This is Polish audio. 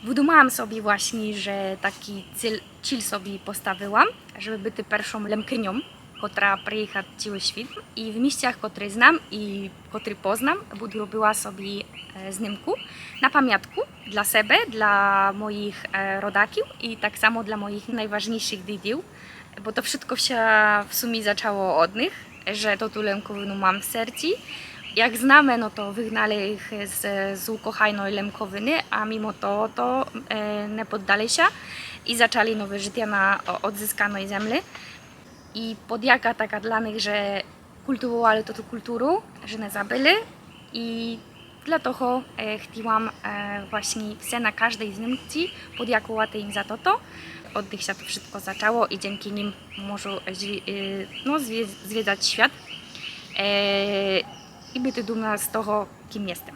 Wydumałam sobie właśnie, że taki cel sobie postawiłam, żeby być pierwszą lemkynią, która przyjecha cały świat i w miejscach, które znam i które poznam, będę robiła sobie znimku na pamiątku dla siebie, dla moich rodaków i tak samo dla moich najważniejszych dzidziów, bo to wszystko się w sumie zaczęło od nich, że to tu lemkowinu mam w sercu. Jak znamy, no to wygnali ich z ukochanej lemkowiny, a mimo to nie poddali się i zaczęli nowe życie na odzyskanej ziemi. I podjaka taka dla nich, że kultywowali to tu kulturę, że nie zabili i dlatego chciałam właśnie все na każdej znimci podjakować im za to. Od nich się to wszystko zaczęło i dzięki nim może zwiedzać świat i być dumna z tego, kim jestem.